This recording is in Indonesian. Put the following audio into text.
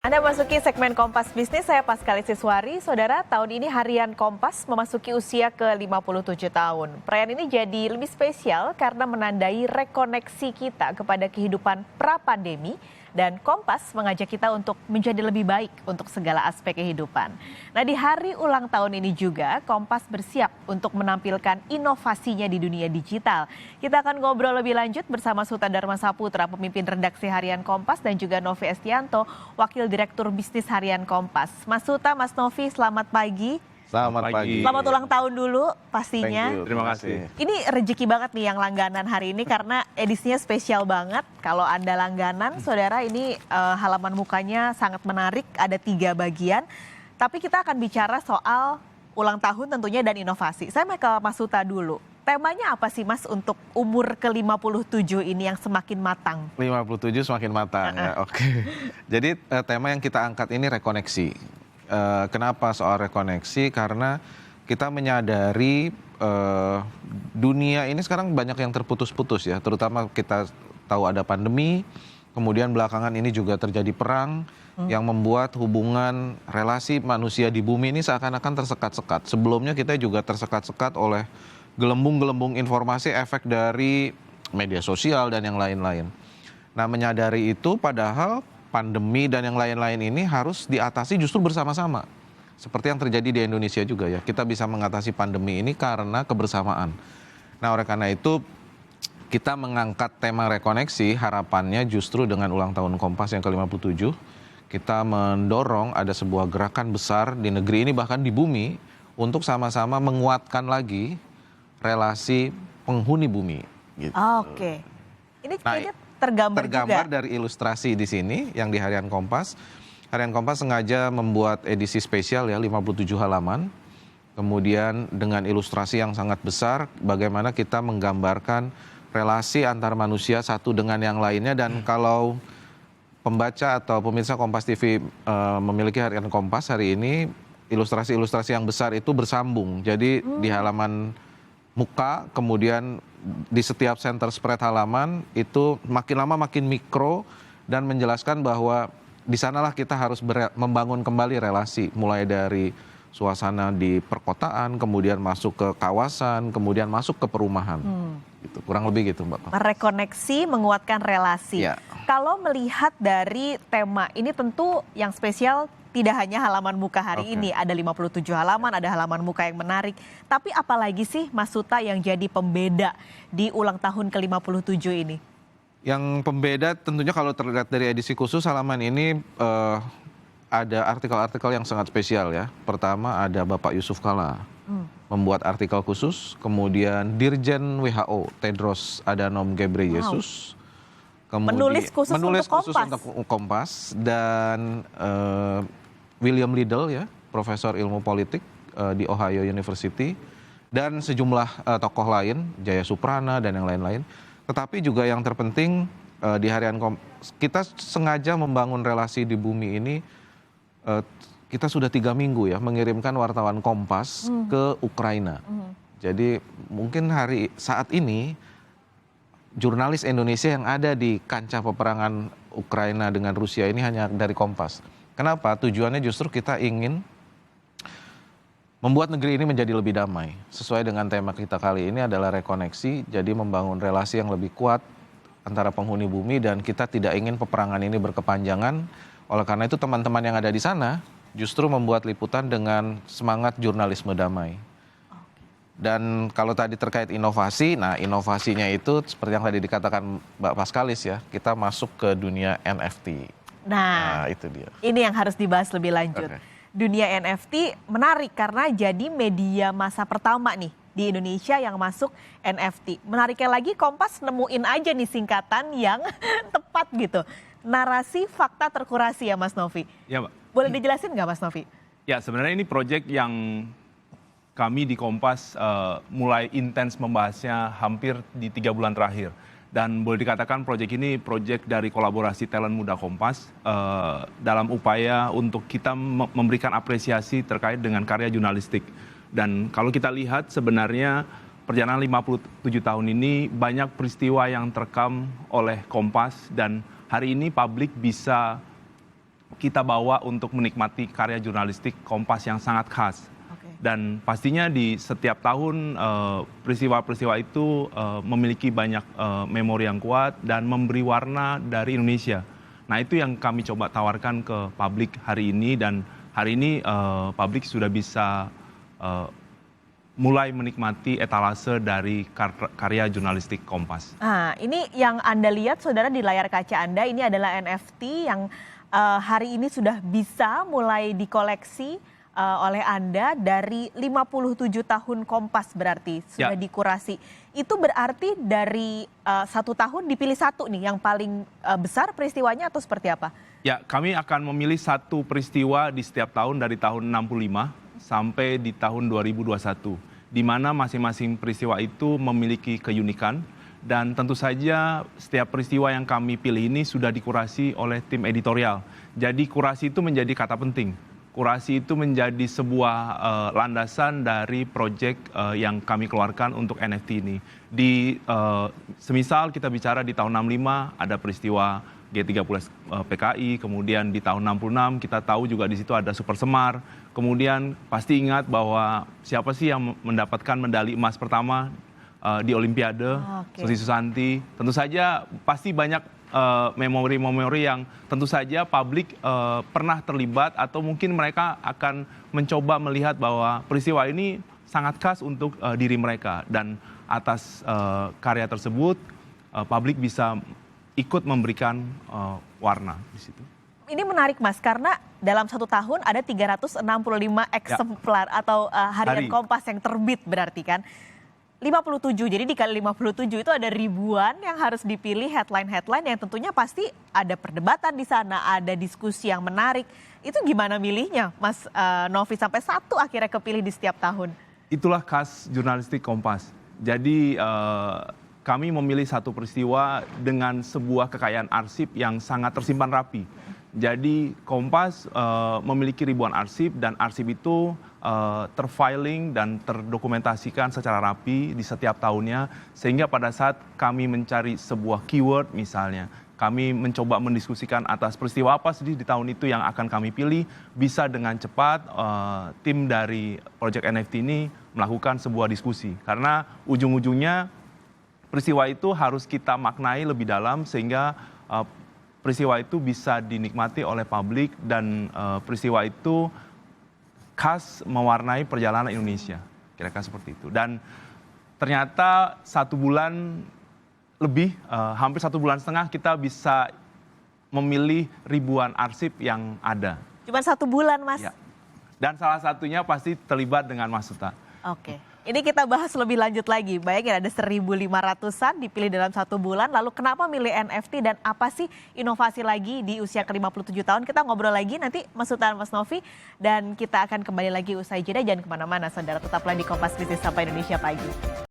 Anda memasuki segmen Kompas Bisnis, saya Paskali Siswari. Saudara, tahun ini harian Kompas memasuki usia ke-57 tahun. Perayaan ini jadi lebih spesial karena menandai rekoneksi kita kepada kehidupan pra-pandemi dan Kompas mengajak kita untuk menjadi lebih baik untuk segala aspek kehidupan. Nah, di hari ulang tahun ini juga Kompas bersiap untuk menampilkan inovasinya di dunia digital. Kita akan ngobrol lebih lanjut bersama Suta Dharma Saputra, pemimpin redaksi harian Kompas, dan juga Novi Estianto, Wakil Direktur Bisnis Harian Kompas. Mas Suta, Mas Novi, selamat pagi. Selamat pagi. Selamat ulang tahun dulu pastinya. Terima kasih. Ini rezeki banget nih yang langganan hari ini karena edisinya spesial banget. Kalau Anda langganan, saudara, ini halaman mukanya sangat menarik, ada 3 bagian. Tapi kita akan bicara soal ulang tahun tentunya dan inovasi. Saya mau ke Mas Suta dulu. Temanya apa sih Mas untuk umur ke-57 ini yang semakin matang? 57 semakin matang ya, oke. Jadi tema yang kita angkat ini rekoneksi. Kenapa soal rekoneksi? Karena kita menyadari dunia ini sekarang banyak yang terputus-putus ya. Terutama kita tahu ada pandemi, kemudian belakangan ini juga terjadi perang yang membuat hubungan relasi manusia di bumi ini seakan-akan tersekat-sekat. Sebelumnya kita juga tersekat-sekat oleh gelembung-gelembung informasi efek dari media sosial dan yang lain-lain. Nah, menyadari itu padahal pandemi dan yang lain-lain ini harus diatasi justru bersama-sama. Seperti yang terjadi di Indonesia juga ya. Kita bisa mengatasi pandemi ini karena kebersamaan. Nah, oleh karena itu kita mengangkat tema rekoneksi, harapannya justru dengan ulang tahun Kompas yang ke-57, kita mendorong ada sebuah gerakan besar di negeri ini bahkan di bumi untuk sama-sama menguatkan lagi relasi penghuni bumi. Gitu. Oke. Ini kayaknya tergambar juga dari ilustrasi di sini yang di Harian Kompas. Harian Kompas sengaja membuat edisi spesial ya 57 halaman. Kemudian dengan ilustrasi yang sangat besar bagaimana kita menggambarkan relasi antar manusia satu dengan yang lainnya. Dan kalau pembaca atau pemirsa Kompas TV memiliki Harian Kompas hari ini, ilustrasi-ilustrasi yang besar itu bersambung. Jadi di halaman muka, kemudian di setiap center spread halaman itu makin lama makin mikro dan menjelaskan bahwa di sanalah kita harus membangun kembali relasi, mulai dari suasana di perkotaan, kemudian masuk ke kawasan, kemudian masuk ke perumahan. Gitu, kurang lebih gitu, Mbak. Merekoneksi, menguatkan relasi. Ya. Kalau melihat dari tema ini tentu yang spesial tidak hanya halaman muka hari ini, ada 57 halaman, ada halaman muka yang menarik. Tapi apalagi sih Mas Suta yang jadi pembeda di ulang tahun ke-57 ini? Yang pembeda tentunya kalau terlihat dari edisi khusus halaman ini ada artikel-artikel yang sangat spesial ya. Pertama ada Bapak Yusuf Kalla membuat artikel khusus, kemudian Dirjen WHO Tedros Adhanom Ghebreyesus menulis khusus untuk Kompas dan William Liddell ya, profesor ilmu politik di Ohio University, dan sejumlah tokoh lain, Jaya Suprana dan yang lain-lain. Tetapi juga yang terpenting di Harian Kompas, kita sengaja membangun relasi di bumi ini. Kita sudah 3 minggu ya mengirimkan wartawan Kompas ke Ukraina. Jadi mungkin saat ini jurnalis Indonesia yang ada di kancah peperangan Ukraina dengan Rusia ini hanya dari Kompas. Kenapa? Tujuannya justru kita ingin membuat negeri ini menjadi lebih damai. Sesuai dengan tema kita kali ini adalah rekoneksi, jadi membangun relasi yang lebih kuat antara penghuni bumi dan kita tidak ingin peperangan ini berkepanjangan. Oleh karena itu teman-teman yang ada di sana justru membuat liputan dengan semangat jurnalisme damai. Dan kalau tadi terkait inovasi, nah inovasinya itu seperti yang tadi dikatakan Mbak Paskalis ya, kita masuk ke dunia NFT. Nah, itu dia. Ini yang harus dibahas lebih lanjut. Dunia NFT menarik karena jadi media masa pertama nih di Indonesia yang masuk NFT. Menariknya lagi Kompas nemuin aja nih singkatan yang tepat gitu. Narasi fakta terkurasi ya Mas Novi. Ya, Mbak. Boleh dijelasin nggak Mas Novi? Ya, sebenarnya ini proyek yang kami di Kompas mulai intens membahasnya hampir di 3 bulan terakhir. Dan boleh dikatakan proyek ini proyek dari kolaborasi talent muda Kompas dalam upaya untuk kita memberikan apresiasi terkait dengan karya jurnalistik. Dan kalau kita lihat sebenarnya perjalanan 57 tahun ini banyak peristiwa yang terekam oleh Kompas dan hari ini publik bisa kita bawa untuk menikmati karya jurnalistik Kompas yang sangat khas. Dan pastinya di setiap tahun peristiwa-peristiwa itu memiliki banyak memori yang kuat dan memberi warna dari Indonesia. Nah, itu yang kami coba tawarkan ke publik hari ini, dan hari ini publik sudah bisa mulai menikmati etalase dari karya jurnalistik Kompas. Nah, ini yang Anda lihat, saudara, di layar kaca Anda, ini adalah NFT yang hari ini sudah bisa mulai dikoleksi oleh Anda dari 57 tahun Kompas, berarti sudah dikurasi. Itu berarti dari 1 tahun dipilih satu nih yang paling besar peristiwanya, atau seperti apa? Ya, kami akan memilih satu peristiwa di setiap tahun dari tahun 65 sampai di tahun 2021. Di mana masing-masing peristiwa itu memiliki keunikan, dan tentu saja setiap peristiwa yang kami pilih ini sudah dikurasi oleh tim editorial. Jadi kurasi itu menjadi kata penting. Kurasi itu menjadi sebuah landasan dari proyek yang kami keluarkan untuk NFT ini. Semisal kita bicara di tahun 65 ada peristiwa G30 PKI, kemudian di tahun 66 kita tahu juga di situ ada Super Semar. Kemudian pasti ingat bahwa siapa sih yang mendapatkan medali emas pertama di Olimpiade, Susi Susanti. Tentu saja pasti banyak memori-memori yang tentu saja publik pernah terlibat, atau mungkin mereka akan mencoba melihat bahwa peristiwa ini sangat khas untuk diri mereka, dan atas karya tersebut publik bisa ikut memberikan warna di situ. Ini menarik, Mas, karena dalam 1 tahun ada 365 eksemplar atau harian Kompas yang terbit, berarti kan 57, jadi dikali 57 itu ada ribuan yang harus dipilih, headline-headline yang tentunya pasti ada perdebatan di sana, ada diskusi yang menarik. Itu gimana milihnya, Mas Novi, sampai satu akhirnya kepilih di setiap tahun? Itulah khas jurnalistik Kompas. Jadi kami memilih satu peristiwa dengan sebuah kekayaan arsip yang sangat tersimpan rapi. Jadi Kompas memiliki ribuan arsip, dan arsip itu terfiling dan terdokumentasikan secara rapi di setiap tahunnya, sehingga pada saat kami mencari sebuah keyword misalnya, kami mencoba mendiskusikan atas peristiwa apa sih di tahun itu yang akan kami pilih, bisa dengan cepat tim dari Project NFT ini melakukan sebuah diskusi. Karena ujung-ujungnya peristiwa itu harus kita maknai lebih dalam, sehingga peristiwa itu bisa dinikmati oleh publik, dan peristiwa itu khas mewarnai perjalanan Indonesia, kira-kira seperti itu. Dan ternyata 1 bulan lebih, hampir 1,5 bulan kita bisa memilih ribuan arsip yang ada. Cuma 1 bulan, Mas? Ya. Dan salah satunya pasti terlibat dengan Mas Suta. Oke. Ini kita bahas lebih lanjut lagi. Bayangin ada 1.500-an dipilih dalam 1 bulan. Lalu kenapa milih NFT, dan apa sih inovasi lagi di usia ke-57 tahun? Kita ngobrol lagi nanti, Mas Suta, Mas Novi. Dan kita akan kembali lagi usai jeda. Jangan kemana-mana, saudara. Tetaplah di Kompas Bisnis Sapa Indonesia Pagi.